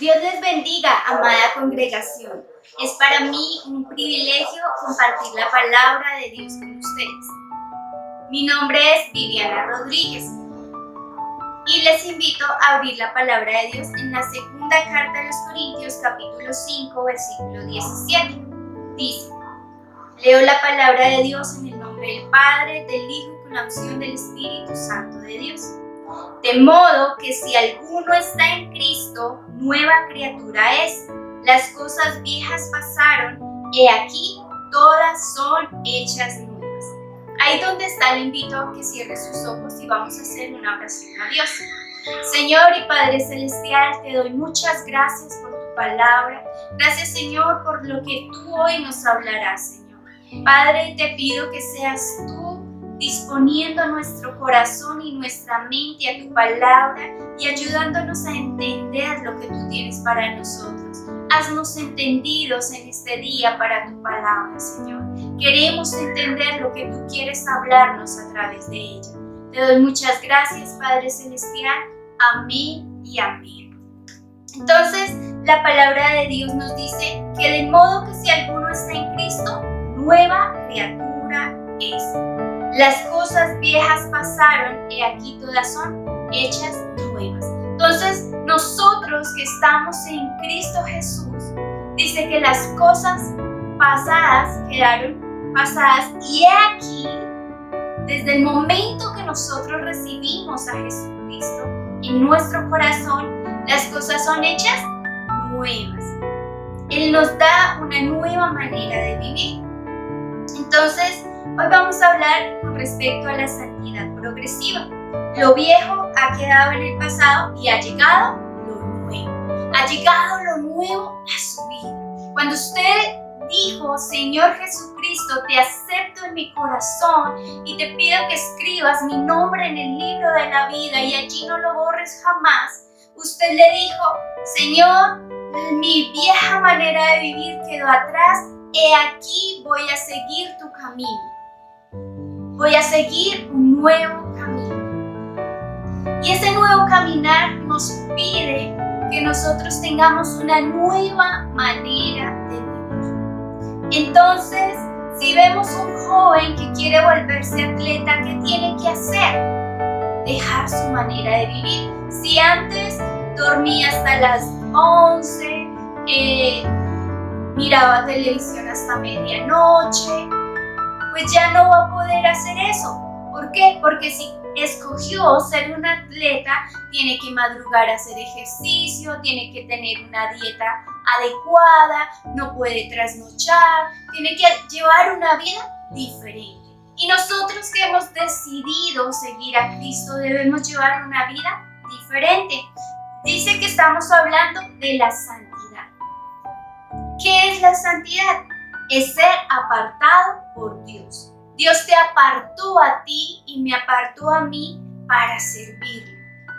Dios les bendiga, amada congregación. Es para mí un privilegio compartir la palabra de Dios con ustedes. Mi nombre es Viviana Rodríguez y les invito a abrir la palabra de Dios en la segunda carta de los Corintios, capítulo 5, versículo 17. Dice: leo la palabra de Dios en el nombre del Padre, del Hijo y con la unción del Espíritu Santo de Dios. De modo que si alguno está en Cristo, nueva criatura es. Las cosas viejas pasaron, he aquí, todas son hechas nuevas. Ahí donde está, le invito a que cierre sus ojos y vamos a hacer una oración a Dios. Señor y Padre Celestial, te doy muchas gracias por tu palabra. Gracias, Señor, por lo que tú hoy nos hablarás, Señor. Padre, te pido que seas tú disponiendo nuestro corazón y nuestra mente a tu palabra y ayudándonos a entender lo que tú tienes para nosotros. Haznos entendidos en este día para tu palabra, Señor. Queremos entender lo que tú quieres hablarnos a través de ella. Te doy muchas gracias, Padre Celestial. Amén y amén. Entonces, la palabra de Dios nos dice que de modo que si alguno está en Cristo, nueva criatura es. Las cosas viejas pasaron, y aquí todas son hechas nuevas. Entonces, nosotros que estamos en Cristo Jesús, dice que las cosas pasadas quedaron pasadas, y aquí, desde el momento que nosotros recibimos a Jesucristo en nuestro corazón, las cosas son hechas nuevas. Él nos da una nueva manera de vivir. Entonces, hoy vamos a hablar con respecto a la santidad progresiva. Lo viejo ha quedado en el pasado y ha llegado lo nuevo. Ha llegado lo nuevo a su vida. Cuando usted dijo: Señor Jesucristo, te acepto en mi corazón y te pido que escribas mi nombre en el libro de la vida y allí no lo borres jamás, usted le dijo: Señor, mi vieja manera de vivir quedó atrás. He aquí, voy a seguir tu camino. Voy a seguir un nuevo camino. Y ese nuevo caminar nos pide que nosotros tengamos una nueva manera de vivir. Entonces, si vemos un joven que quiere volverse atleta, ¿qué tiene que hacer? Dejar su manera de vivir. Si antes dormía hasta las 11, miraba televisión hasta medianoche, pues ya no va a poder hacer eso. ¿Por qué? Porque si escogió ser un atleta, tiene que madrugar a hacer ejercicio, tiene que tener una dieta adecuada, no puede trasnochar, tiene que llevar una vida diferente. Y nosotros que hemos decidido seguir a Cristo debemos llevar una vida diferente. Dice que estamos hablando de la santidad. ¿Qué es la santidad? Es ser apartado por Dios. Dios te apartó a ti y me apartó a mí para servirlo,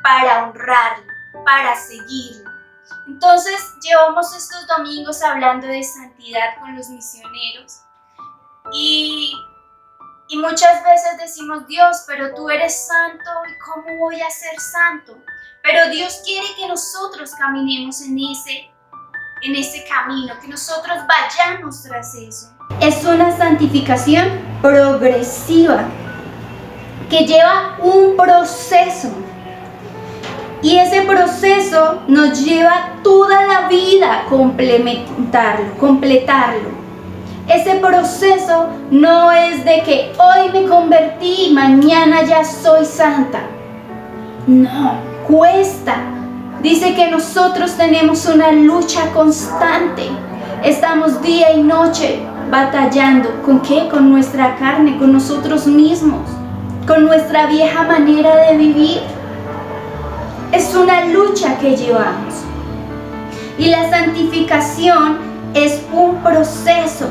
para honrarlo, para seguirlo. Entonces, llevamos estos domingos hablando de santidad con los misioneros y muchas veces decimos: Dios, pero tú eres santo, ¿y cómo voy a ser santo? Pero Dios quiere que nosotros caminemos en ese camino, que nosotros vayamos tras eso. Es una santificación progresiva que lleva un proceso, y ese proceso nos lleva toda la vida a completarlo. Ese proceso no es de que hoy me convertí y mañana ya soy santa. No, cuesta. Dice que nosotros tenemos una lucha constante. Estamos día y noche batallando. ¿Con qué? Con nuestra carne, con nosotros mismos, con nuestra vieja manera de vivir. Es una lucha que llevamos. Y la santificación es un proceso.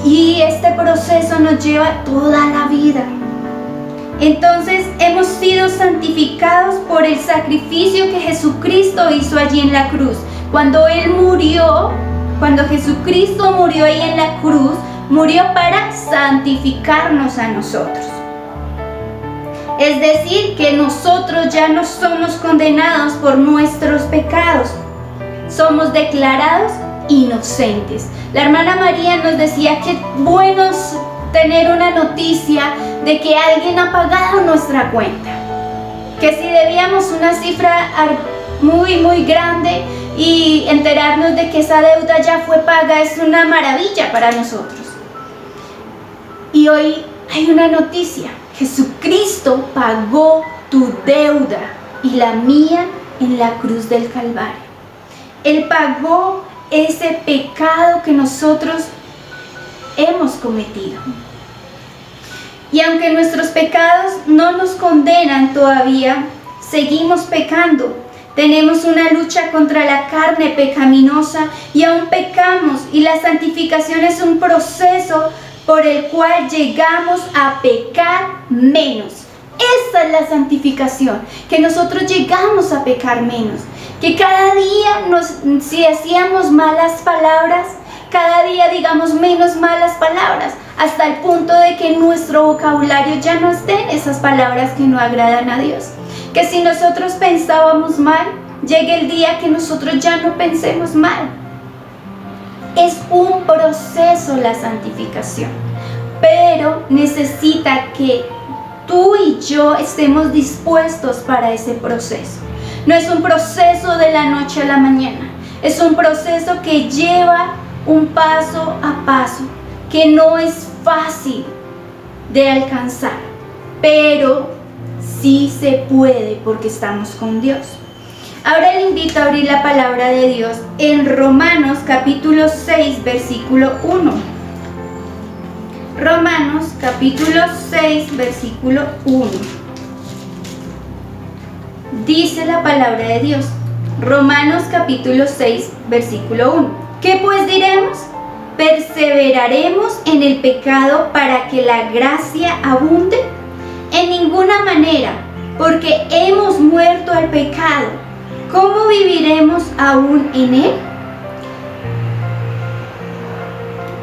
Y este proceso nos lleva toda la vida. Entonces hemos sido santificados por el sacrificio que Jesucristo hizo allí en la cruz. Cuando Jesucristo murió ahí en la cruz, murió para santificarnos a nosotros. Es decir, que nosotros ya no somos condenados por nuestros pecados. Somos declarados inocentes. La hermana María nos decía que bueno es tener una noticia de que alguien ha pagado nuestra cuenta. Que si debíamos una cifra muy grande y enterarnos de que esa deuda ya fue paga es una maravilla para nosotros. Y hoy hay una noticia. Jesucristo pagó tu deuda y la mía en la cruz del Calvario. Él pagó ese pecado que nosotros hemos cometido. Y aunque nuestros pecados no nos condenan todavía, seguimos pecando. Tenemos una lucha contra la carne pecaminosa y aún pecamos, y la santificación es un proceso por el cual llegamos a pecar menos. Esa es la santificación, que nosotros llegamos a pecar menos. Que cada día, si hacíamos malas palabras, cada día digamos menos malas palabras, hasta el punto de que en nuestro vocabulario ya no estén esas palabras que no agradan a Dios. Que si nosotros pensábamos mal, llegue el día que nosotros ya no pensemos mal. Es un proceso la santificación, pero necesita que tú y yo estemos dispuestos para ese proceso. No es un proceso de la noche a la mañana, es un proceso que lleva un paso a paso, que no es fácil de alcanzar, pero sí se puede porque estamos con Dios. Ahora le invito a abrir la palabra de Dios en Romanos capítulo 6, versículo 1. Romanos capítulo 6, versículo 1. Dice la palabra de Dios. Romanos capítulo 6, versículo 1. ¿Qué pues diremos? ¿Perseveraremos en el pecado para que la gracia abunde? En ninguna manera, porque hemos muerto al pecado. ¿Cómo viviremos aún en él?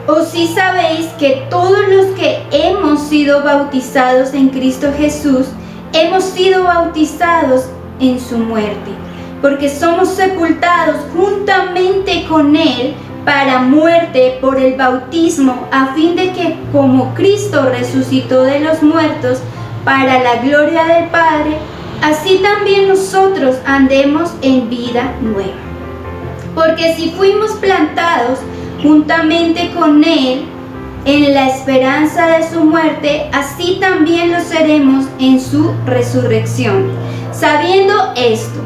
¿O si sabéis que todos los que hemos sido bautizados en Cristo Jesús, hemos sido bautizados en su muerte? Porque somos sepultados juntamente con él para muerte por el bautismo, a fin de que como Cristo resucitó de los muertos para la gloria del Padre, así también nosotros andemos en vida nueva. Porque si fuimos plantados juntamente con él en la esperanza de su muerte, así también lo seremos en su resurrección. Sabiendo esto,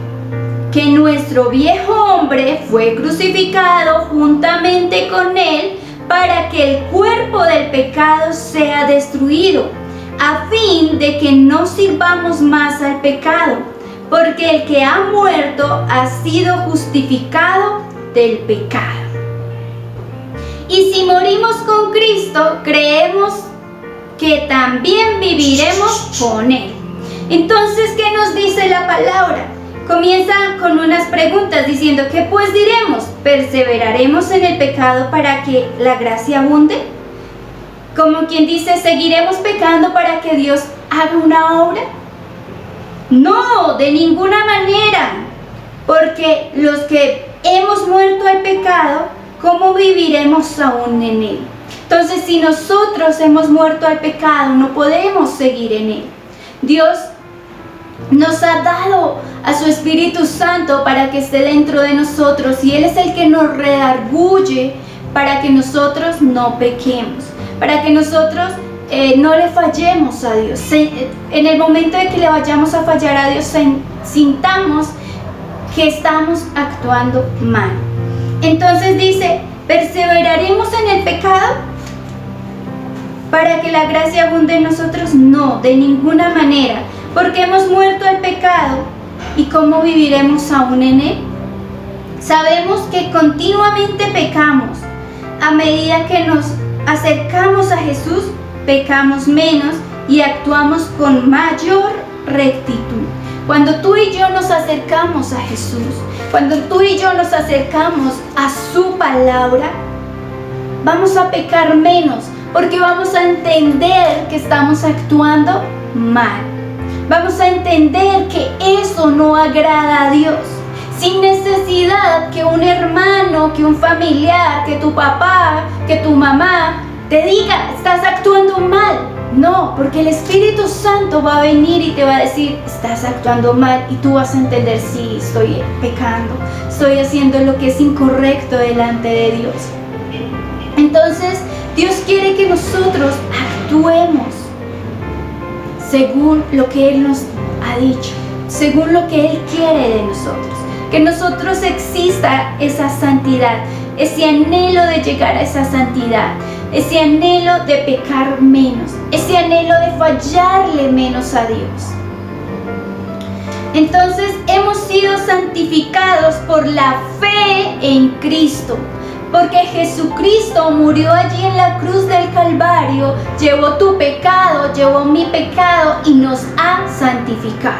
que nuestro viejo hombre fue crucificado juntamente con él para que el cuerpo del pecado sea destruido, a fin de que no sirvamos más al pecado, porque el que ha muerto ha sido justificado del pecado. Y si morimos con Cristo, creemos que también viviremos con él. Entonces, ¿qué nos dice la palabra? Comienza con unas preguntas diciendo, ¿qué pues diremos? ¿Perseveraremos en el pecado para que la gracia abunde? Como quien dice, ¿seguiremos pecando para que Dios haga una obra? No, de ninguna manera, porque los que hemos muerto al pecado, ¿cómo viviremos aún en él? Entonces, si nosotros hemos muerto al pecado, no podemos seguir en él. Dios nos ha dado a su Espíritu Santo para que esté dentro de nosotros, y Él es el que nos redarguye para que nosotros no pequemos, para que nosotros no le fallemos a Dios. En el momento de que le vayamos a fallar a Dios, sintamos que estamos actuando mal. Entonces dice, ¿perseveraremos en el pecado para que la gracia abunde en nosotros? No, de ninguna manera, porque hemos muerto al pecado. ¿Y cómo viviremos aún en él? Sabemos que continuamente pecamos. A medida que nos acercamos a Jesús, pecamos menos y actuamos con mayor rectitud. Cuando tú y yo nos acercamos a Jesús, cuando tú y yo nos acercamos a su palabra, vamos a pecar menos, porque vamos a entender que estamos actuando mal. Vamos a entender que eso no agrada a Dios. Sin necesidad que un hermano, que un familiar, que tu papá, que tu mamá te diga, estás actuando mal. No, porque el Espíritu Santo va a venir y te va a decir, estás actuando mal, y tú vas a entender, sí, estoy pecando, estoy haciendo lo que es incorrecto delante de Dios. Entonces, Dios quiere que nosotros actuemos según lo que Él nos ha dicho, según lo que Él quiere de nosotros. Que en nosotros exista esa santidad, ese anhelo de llegar a esa santidad, ese anhelo de pecar menos, ese anhelo de fallarle menos a Dios. Entonces hemos sido santificados por la fe en Cristo, porque Jesucristo murió allí en la cruz del Calvario, llevó tu pecado, llevó mi pecado y nos ha santificado.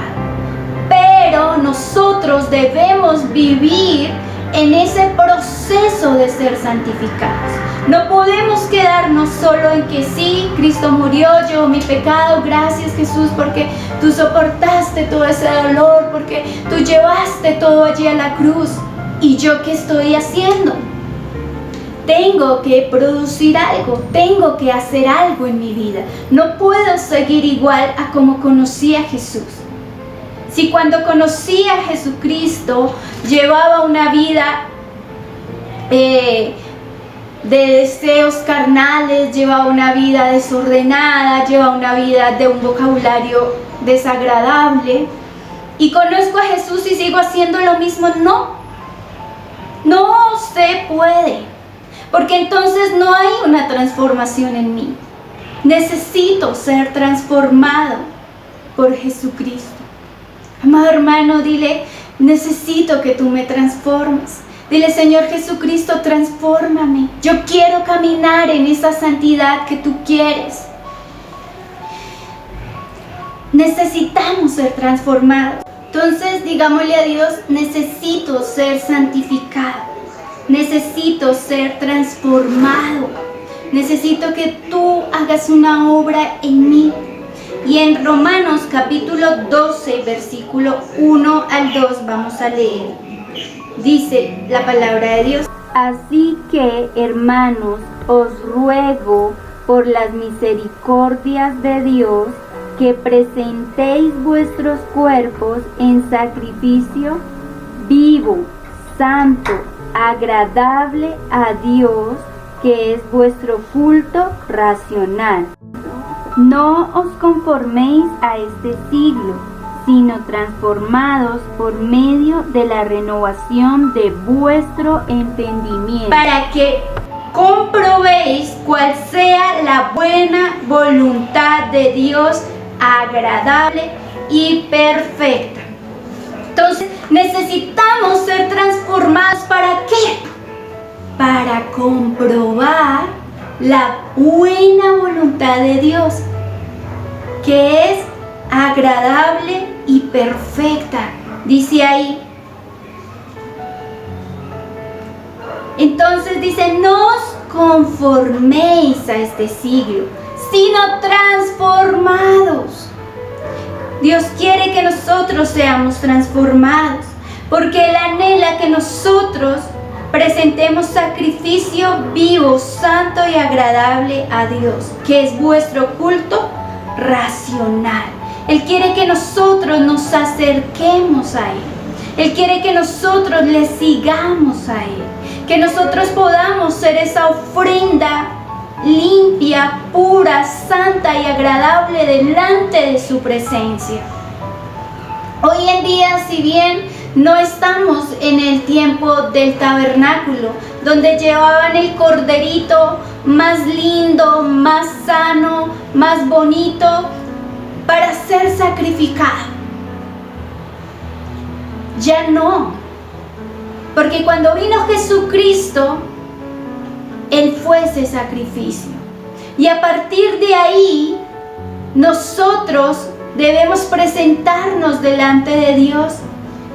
Pero nosotros debemos vivir en ese proceso de ser santificados. No podemos quedarnos solo en que sí, Cristo murió, llevó mi pecado, gracias Jesús porque tú soportaste todo ese dolor, porque tú llevaste todo allí a la cruz. ¿Y yo qué estoy haciendo? Tengo que producir algo, tengo que hacer algo en mi vida. No puedo seguir igual a como conocí a Jesús. Si cuando conocí a Jesucristo llevaba una vida de deseos carnales, llevaba una vida desordenada, llevaba una vida de un vocabulario desagradable, y conozco a Jesús y sigo haciendo lo mismo, no se puede, porque entonces no hay una transformación en mí. Necesito ser transformado por Jesucristo. Amado hermano, dile, necesito que tú me transformes. Dile, Señor Jesucristo, transfórmame. Yo quiero caminar en esa santidad que tú quieres. Necesitamos ser transformados. Entonces, digámosle a Dios, necesito ser santificado. Necesito ser transformado. Necesito que tú hagas una obra en mí. Y en Romanos capítulo 12, versículo 1 al 2 vamos a leer. Dice la palabra de Dios: Así que, hermanos, os ruego por las misericordias de Dios que presentéis vuestros cuerpos en sacrificio vivo, santo, agradable a Dios, que es vuestro culto racional. No os conforméis a este siglo, sino transformados por medio de la renovación de vuestro entendimiento, para que comprobéis cuál sea la buena voluntad de Dios, agradable y perfecta. Entonces necesitamos ser transformados. ¿Para qué? Para comprobar la buena voluntad de Dios, que es agradable y perfecta, dice ahí. Entonces dice, no os conforméis a este siglo, sino transformados. Dios quiere que nosotros seamos transformados, porque Él anhela que nosotros presentemos sacrificio vivo, santo y agradable a Dios, que es vuestro culto racional. Él quiere que nosotros nos acerquemos a Él. Él quiere que nosotros le sigamos a Él, que nosotros podamos ser esa ofrenda limpia, pura, santa y agradable delante de su presencia. Hoy en día, si bien no estamos en el tiempo del tabernáculo, donde llevaban el corderito más lindo, más sano, más bonito, para ser sacrificado. Ya no, porque cuando vino Jesucristo, Él fue ese sacrificio. Y a partir de ahí, nosotros debemos presentarnos delante de Dios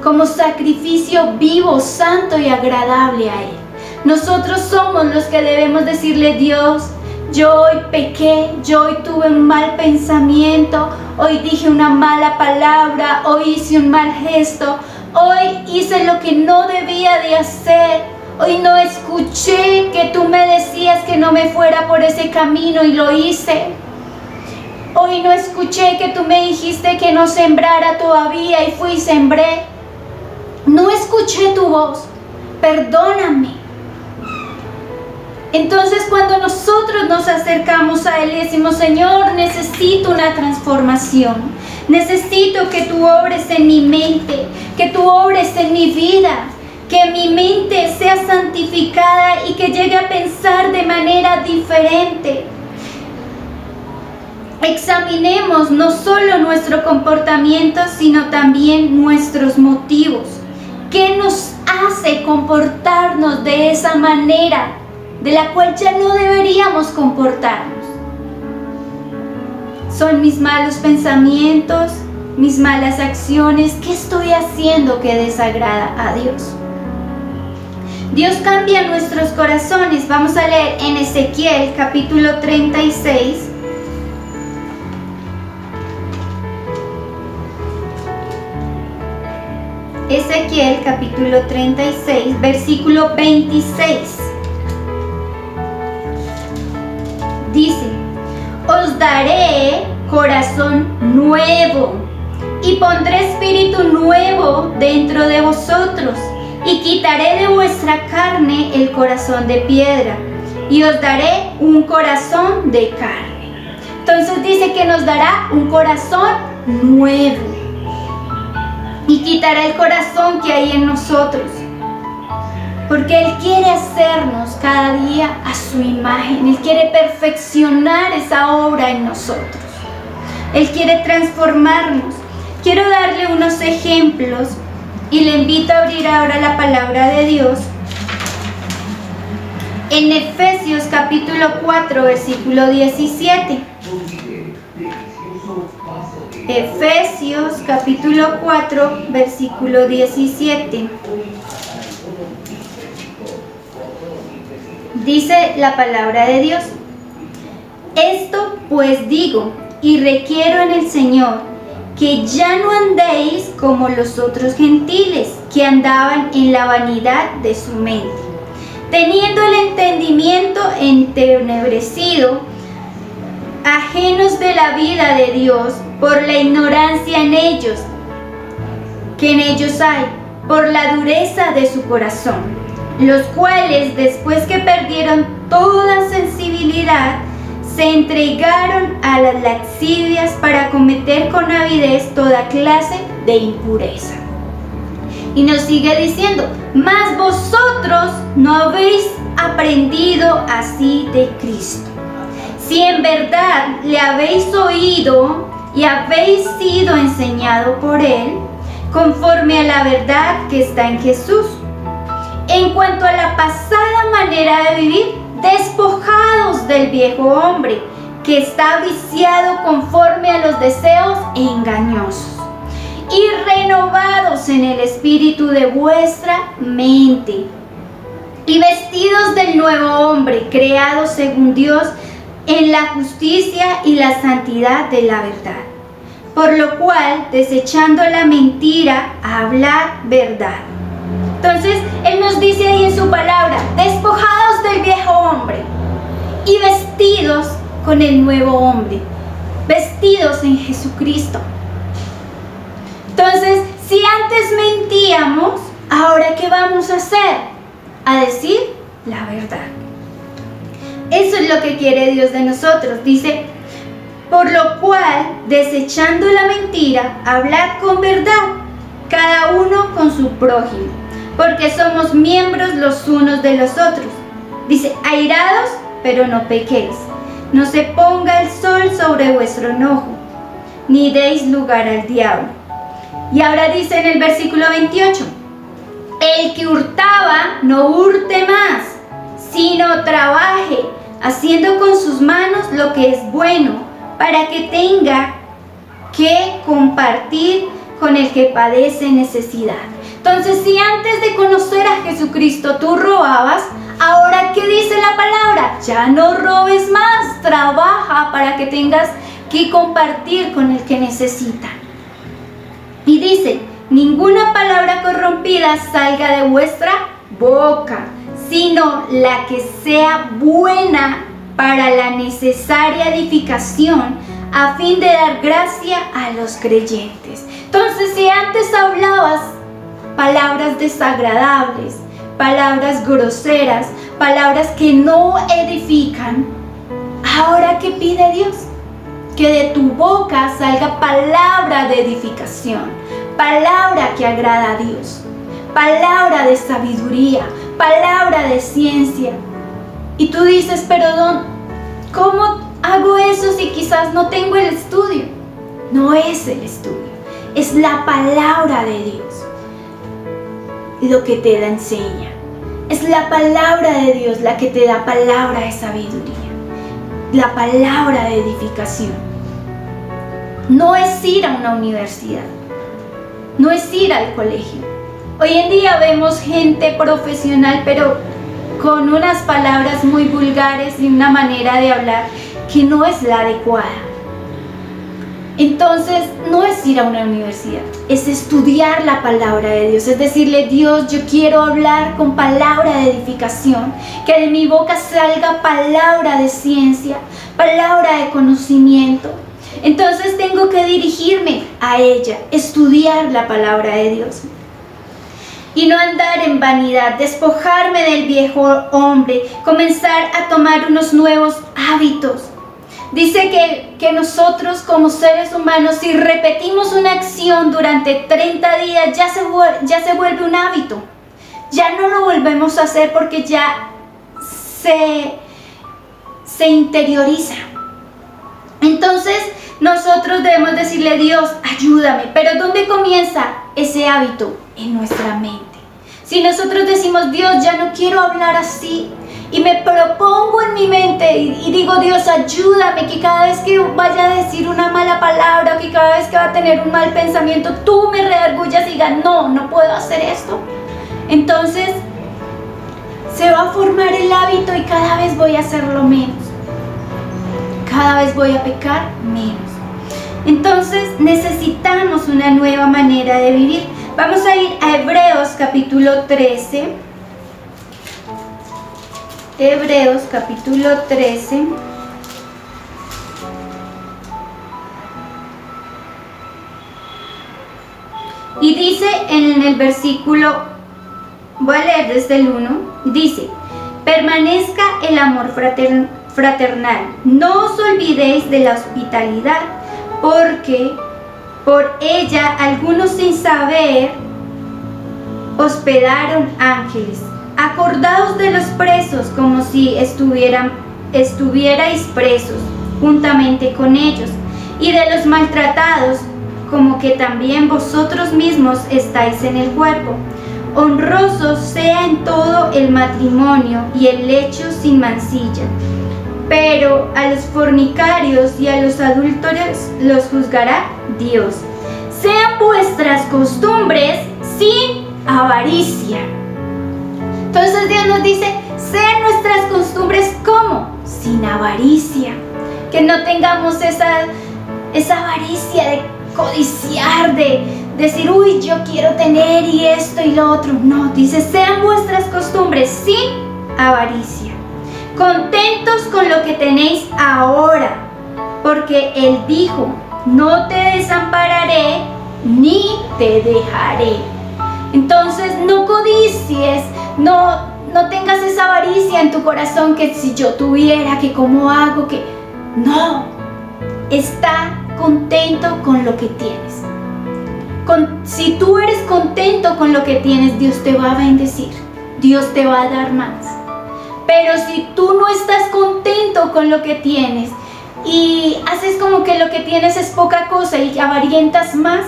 como sacrificio vivo, santo y agradable a Él. Nosotros somos los que debemos decirle: Dios, yo hoy pequé, yo hoy tuve un mal pensamiento, hoy dije una mala palabra, hoy hice un mal gesto, hoy hice lo que no debía de hacer, hoy no escuché que tú me decías que no me fuera por ese camino y lo hice. Hoy no escuché que tú me dijiste que no sembrara todavía y fui y sembré. No escuché tu voz, perdóname. Entonces cuando nosotros nos acercamos a Él y decimos, Señor, necesito una transformación, necesito que tú obres en mi mente, que tú obres en mi vida, que mi mente sea santificada y que llegue a pensar de manera diferente. Examinemos no solo nuestro comportamiento, sino también nuestros motivos. ¿Qué nos hace comportarnos de esa manera de la cual ya no deberíamos comportarnos? ¿Son mis malos pensamientos, mis malas acciones? ¿Qué estoy haciendo que desagrada a Dios? Dios cambia nuestros corazones. Vamos a leer en Ezequiel capítulo 36. Ezequiel capítulo 36, versículo 26. Dice, os daré corazón nuevo y pondré espíritu nuevo dentro de vosotros y quitaré de vuestra carne el corazón de piedra y os daré un corazón de carne. Entonces dice que nos dará un corazón nuevo y quitará el corazón que hay en nosotros, porque Él quiere hacernos cada día a su imagen. Él quiere perfeccionar esa obra en nosotros. Él quiere transformarnos. Quiero darle unos ejemplos y le invito a abrir ahora la palabra de Dios en Efesios capítulo 4, versículo 17. Efesios capítulo 4, versículo 17. Dice la palabra de Dios: esto pues digo y requiero en el Señor, que ya no andéis como los otros gentiles, que andaban en la vanidad de su mente, teniendo el entendimiento entenebrecido, ajenos de la vida de Dios, por la ignorancia que en ellos hay, por la dureza de su corazón, los cuales, después que perdieron toda sensibilidad, se entregaron a las lascivias para cometer con avidez toda clase de impureza. Y nos sigue diciendo, mas vosotros no habéis aprendido así de Cristo, si en verdad le habéis oído y habéis sido enseñado por Él, conforme a la verdad que está en Jesús. En cuanto a la pasada manera de vivir, despojados del viejo hombre, que está viciado conforme a los deseos engañosos, y renovados en el espíritu de vuestra mente, y vestidos del nuevo hombre, creado según Dios, en la justicia y la santidad de la verdad. Por lo cual, desechando la mentira, hablad verdad. Entonces, Él nos dice ahí en su palabra, despojados del viejo hombre y vestidos con el nuevo hombre, vestidos en Jesucristo. Entonces, si antes mentíamos, ¿ahora qué vamos a hacer? A decir la verdad. Eso es lo que quiere Dios de nosotros. Dice, por lo cual, desechando la mentira, hablad con verdad, cada uno con su prójimo, porque somos miembros los unos de los otros. Dice, airados, pero no pequéis. No se ponga el sol sobre vuestro enojo, ni deis lugar al diablo. Y ahora dice en el versículo 28, el que hurtaba, no hurte más, sino trabaje, haciendo con sus manos lo que es bueno, para que tenga que compartir con el que padece necesidad. Entonces, si antes de conocer a Jesucristo tú robabas, Ahora, ¿qué dice la palabra? Ya no robes más, trabaja para que tengas que compartir con el que necesita. Y dice, ninguna palabra corrompida salga de vuestra boca, sino la que sea buena para la necesaria edificación, a fin de dar gracia a los creyentes. Entonces, si antes hablabas palabras desagradables, palabras groseras, palabras que no edifican, ahora ¿qué pide Dios? Que de tu boca salga palabra de edificación, palabra que agrada a Dios, palabra de sabiduría, palabra de ciencia. Y tú dices, pero ¿cómo hago eso si quizás no tengo el estudio? No es el estudio, es la palabra de Dios lo que te da enseña. Es la palabra de Dios la que te da palabra de sabiduría, la palabra de edificación. No es ir a una universidad, no es ir al colegio. Hoy en día vemos gente profesional, pero con unas palabras muy vulgares y una manera de hablar que no es la adecuada. Entonces, no es ir a una universidad, es estudiar la palabra de Dios, es decirle, Dios, yo quiero hablar con palabra de edificación, que de mi boca salga palabra de ciencia, palabra de conocimiento. Entonces tengo que dirigirme a ella, estudiar la palabra de Dios. Y no andar en vanidad, despojarme del viejo hombre, comenzar a tomar unos nuevos hábitos. Dice que nosotros como seres humanos, si repetimos una acción durante 30 días, ya se vuelve un hábito. Ya no lo volvemos a hacer porque ya se interioriza. Entonces nosotros debemos decirle, Dios, ayúdame. Pero ¿dónde comienza ese hábito? En nuestra mente. Si nosotros decimos, Dios, ya no quiero hablar así, y me propongo en mi mente y digo, Dios, ayúdame, que cada vez que vaya a decir una mala palabra, que cada vez que va a tener un mal pensamiento, tú me redargullas y digas, no puedo hacer esto. Entonces se va a formar el hábito y cada vez voy a hacerlo menos. Cada vez voy a pecar menos. Entonces necesitamos una nueva manera de vivir. Vamos a ir a Hebreos capítulo 13. Hebreos capítulo 13. Y dice en el versículo, voy a leer desde el 1, dice, permanezca el amor fraternal, no os olvidéis de la hospitalidad, porque por ella algunos sin saber hospedaron ángeles. Acordaos de los presos como si estuvierais presos juntamente con ellos, y de los maltratados como que también vosotros mismos estáis en el cuerpo. Honroso sea en todo el matrimonio y el lecho sin mancilla, pero a los fornicarios y a los adúlteros los juzgará Dios. Sean vuestras costumbres sin avaricia. Entonces Dios nos dice, sean nuestras costumbres ¿cómo? Sin avaricia. Que no tengamos esa avaricia de codiciar, de decir, uy, yo quiero tener y esto y lo otro. No, dice, sean vuestras costumbres sin avaricia. Contentos con lo que tenéis ahora, porque Él dijo, no te desampararé ni te dejaré. Entonces no codicies, no tengas esa avaricia en tu corazón que si yo tuviera, que cómo hago, que no, está contento con lo que tienes. Si tú eres contento con lo que tienes, Dios te va a bendecir, Dios te va a dar más. Pero si tú no estás contento con lo que tienes y haces como que lo que tienes es poca cosa y avarientas más,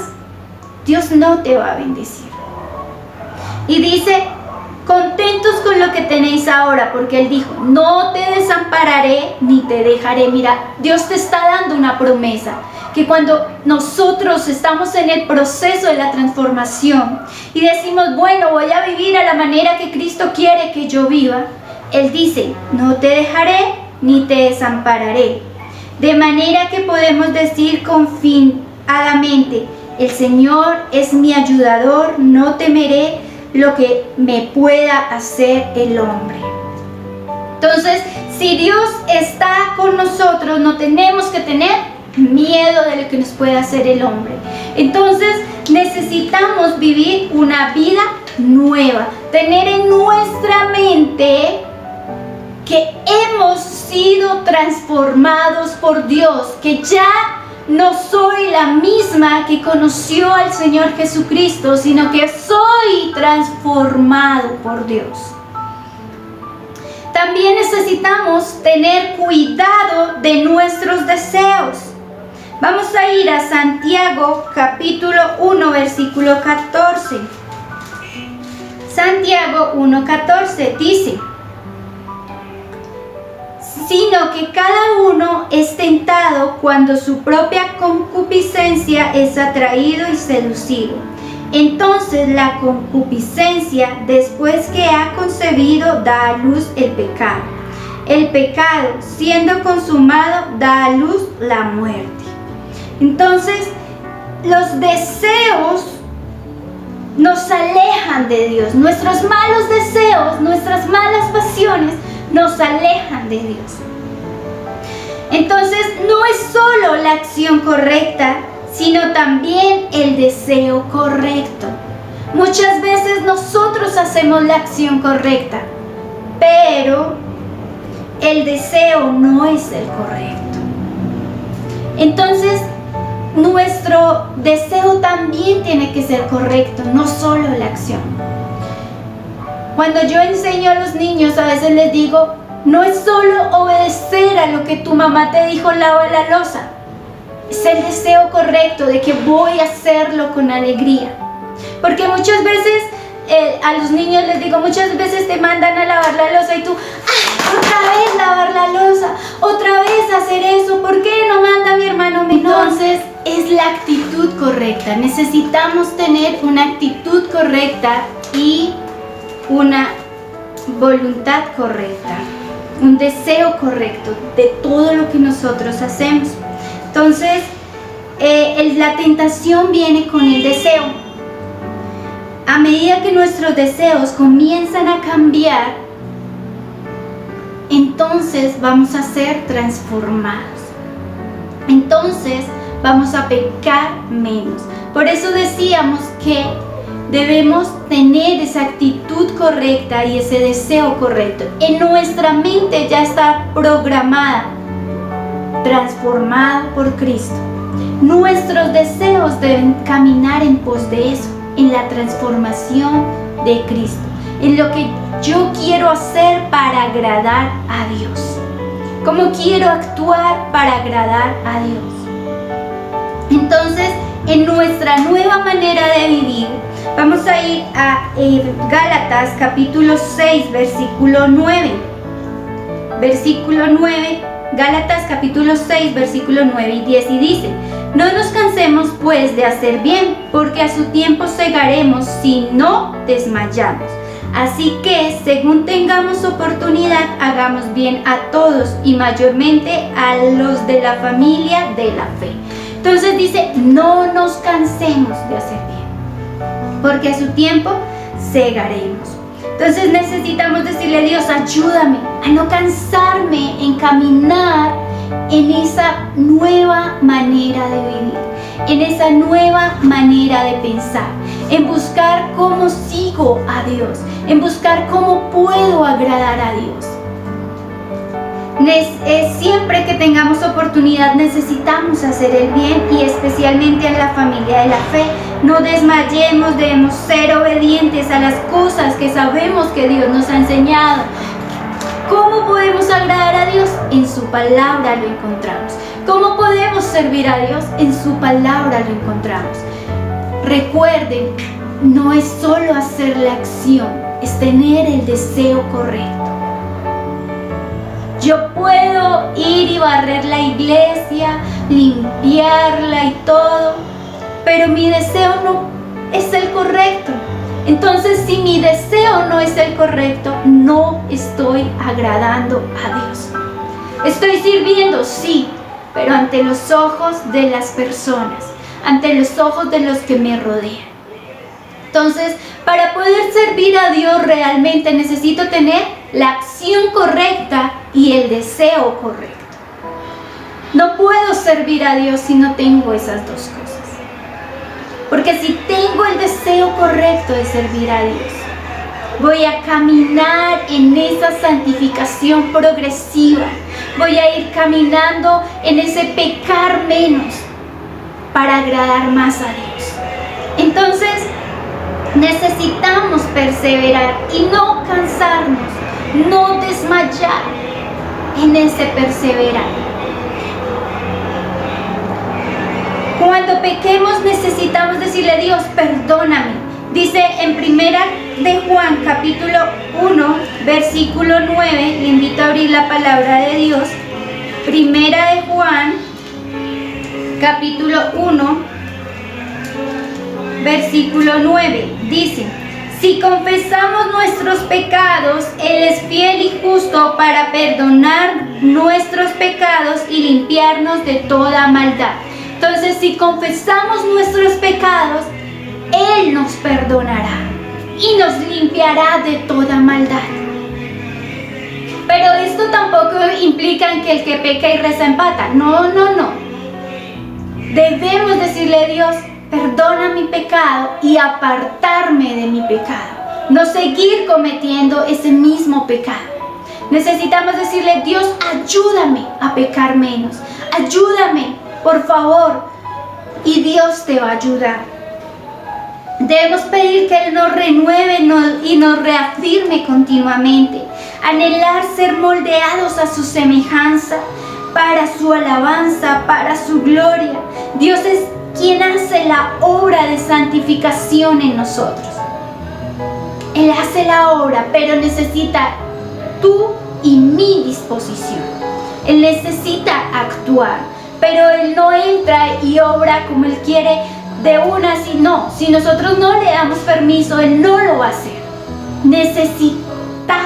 Dios no te va a bendecir. Y dice, contentos con lo que tenéis ahora, porque Él dijo, no te desampararé ni te dejaré. Mira, Dios te está dando una promesa, que cuando nosotros estamos en el proceso de la transformación y decimos, bueno, voy a vivir a la manera que Cristo quiere que yo viva, Él dice, no te dejaré ni te desampararé. De manera que podemos decir confiadamente, el Señor es mi ayudador, no temeré lo que me pueda hacer el hombre. Entonces, si Dios está con nosotros, no tenemos que tener miedo de lo que nos pueda hacer el hombre. Entonces, necesitamos vivir una vida nueva, tener en nuestra mente que hemos sido transformados por Dios, que ya no soy la misma que conoció al Señor Jesucristo, sino que soy transformado por Dios. También necesitamos tener cuidado de nuestros deseos. Vamos a ir a Santiago capítulo 1, versículo 14. Santiago 1:14 dice, sino que cada uno es tentado cuando su propia concupiscencia es atraído y seducido. Entonces la concupiscencia, después que ha concebido, da a luz el pecado. El pecado, siendo consumado, da a luz la muerte. Entonces, los deseos nos alejan de Dios. Nuestros malos deseos, nuestras malas pasiones nos alejan de Dios. Entonces, no es solo la acción correcta, sino también el deseo correcto. Muchas veces nosotros hacemos la acción correcta, pero el deseo no es el correcto. Entonces, nuestro deseo también tiene que ser correcto, no solo la acción. Cuando yo enseño a los niños, a veces les digo, no es solo obedecer a lo que tu mamá te dijo, lava la loza. Es el deseo correcto de que voy a hacerlo con alegría. Porque muchas veces a los niños les digo, muchas veces te mandan a lavar la loza y tú, otra vez lavar la loza, otra vez hacer eso, ¿por qué no manda mi hermano menor? Entonces es la actitud correcta. Necesitamos tener una actitud correcta y una voluntad correcta, un deseo correcto de todo lo que nosotros hacemos. Entonces, la tentación viene con el deseo. A medida que nuestros deseos comienzan a cambiar, entonces vamos a ser transformados. Entonces vamos a pecar menos. Por eso decíamos que debemos tener esa actitud correcta y ese deseo correcto. En nuestra mente ya está programada, transformado por Cristo. Nuestros deseos deben caminar en pos de eso, en la transformación de Cristo, en lo que yo quiero hacer para agradar a Dios, cómo quiero actuar para agradar a Dios. Entonces, en nuestra nueva manera de vivir, vamos a ir a Gálatas capítulo 6, versículo 9. Versículo 9, Gálatas capítulo 6, versículo 9 y 10, y dice, no nos cansemos pues de hacer bien, porque a su tiempo segaremos si no desmayamos. Así que, según tengamos oportunidad, hagamos bien a todos y mayormente a los de la familia de la fe. Entonces dice, no nos cansemos de hacer bien, porque a su tiempo segaremos. Entonces necesitamos decirle a Dios, ayúdame a no cansarme en caminar en esa nueva manera de vivir, en esa nueva manera de pensar, en buscar cómo sigo a Dios, en buscar cómo puedo agradar a Dios. Siempre que tengamos oportunidad necesitamos hacer el bien, y especialmente en la familia de la fe. No desmayemos, debemos ser obedientes a las cosas que sabemos que Dios nos ha enseñado. ¿Cómo podemos agradar a Dios? En su palabra lo encontramos. ¿Cómo podemos servir a Dios? En su palabra lo encontramos. Recuerden, no es solo hacer la acción, es tener el deseo correcto. Yo puedo ir y barrer la iglesia, limpiarla y todo, pero mi deseo no es el correcto. Entonces, si mi deseo no es el correcto, no estoy agradando a Dios. Estoy sirviendo, sí, pero ante los ojos de las personas, ante los ojos de los que me rodean. Entonces, para poder servir a Dios realmente necesito tener la acción correcta y el deseo correcto. No puedo servir a Dios si no tengo esas dos cosas. Porque si tengo el deseo correcto de servir a Dios, voy a caminar en esa santificación progresiva. Voy a ir caminando en ese pecar menos para agradar más a Dios. Entonces, necesitamos perseverar y no cansarnos, no desmayar en ese perseverar. Cuando pequemos necesitamos decirle a Dios, perdóname. Dice en Primera de Juan, capítulo 1, versículo 9, le invito a abrir la palabra de Dios. Primera de Juan, capítulo 1, versículo 9, dice: si confesamos nuestros pecados, Él es fiel y justo para perdonar nuestros pecados y limpiarnos de toda maldad. Entonces, si confesamos nuestros pecados, Él nos perdonará y nos limpiará de toda maldad. Pero esto tampoco implica que el que peca y reza empata. No. Debemos decirle a Dios, perdona mi pecado y apartarme de mi pecado. No seguir cometiendo ese mismo pecado. Necesitamos decirle, Dios, ayúdame a pecar menos. Ayúdame, por favor. Y Dios te va a ayudar. Debemos pedir que Él nos renueve y nos reafirme continuamente. Anhelar ser moldeados a su semejanza, para su alabanza, para su gloria. Dios es quien hace la obra de santificación en nosotros. Él hace la obra, pero necesita tu y mi disposición. Él necesita actuar, pero Él no entra y obra como Él quiere de una, si nosotros no le damos permiso, Él no lo va a hacer. Necesita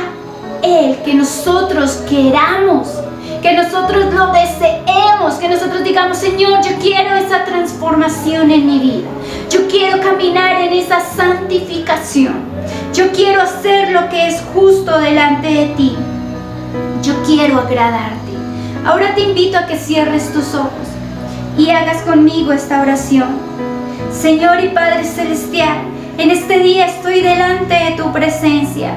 Él que nosotros queramos, que nosotros lo deseemos, que nosotros digamos, Señor, yo quiero esa transformación en mi vida. Yo quiero caminar en esa santificación. Yo quiero hacer lo que es justo delante de ti. Yo quiero agradarte. Ahora te invito a que cierres tus ojos y hagas conmigo esta oración. Señor y Padre Celestial, en este día estoy delante de tu presencia.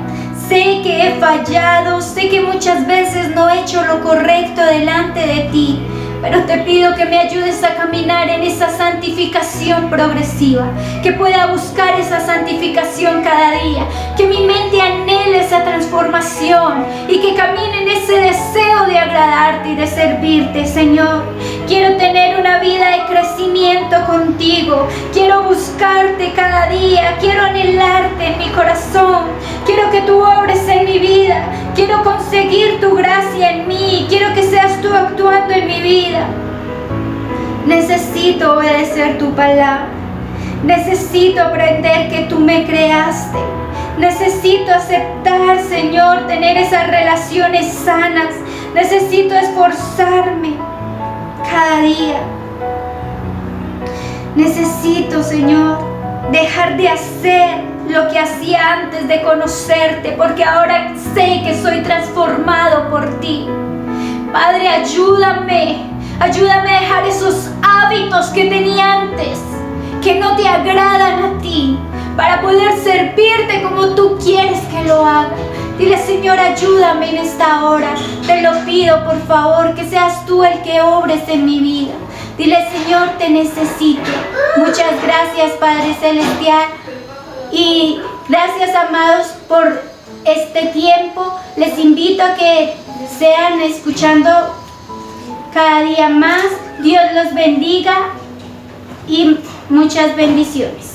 Sé que he fallado, sé que muchas veces no he hecho lo correcto delante de ti, pero te pido que me ayudes a caminar en esa santificación progresiva, que pueda buscar esa santificación cada día, que mi mente anhele esa transformación y que camine en ese deseo de agradarte y de servirte, Señor. Quiero tener una vida de crecimiento contigo, quiero buscarte cada día, quiero anhelarte en mi corazón, quiero que tú obres en mi vida, quiero conseguir tu gracia en mí, quiero que seas tú actuando en mi vida. Necesito obedecer tu palabra, necesito aprender que tú me creaste, necesito aceptar, Señor, tener esas relaciones sanas, necesito esforzarme cada día. Necesito, Señor, dejar de hacer lo que hacía antes de conocerte, porque ahora sé que soy transformado por ti. Padre, ayúdame a dejar esos hábitos que tenía antes, que no te agradan a ti, para poder servirte como tú quieres que lo haga. Dile, Señor, ayúdame en esta hora. Te lo pido, por favor, que seas tú el que obres en mi vida. Dile, Señor, te necesito. Muchas gracias, Padre Celestial. Y gracias, amados, por este tiempo. Les invito a que sean escuchando cada día más. Dios los bendiga y muchas bendiciones.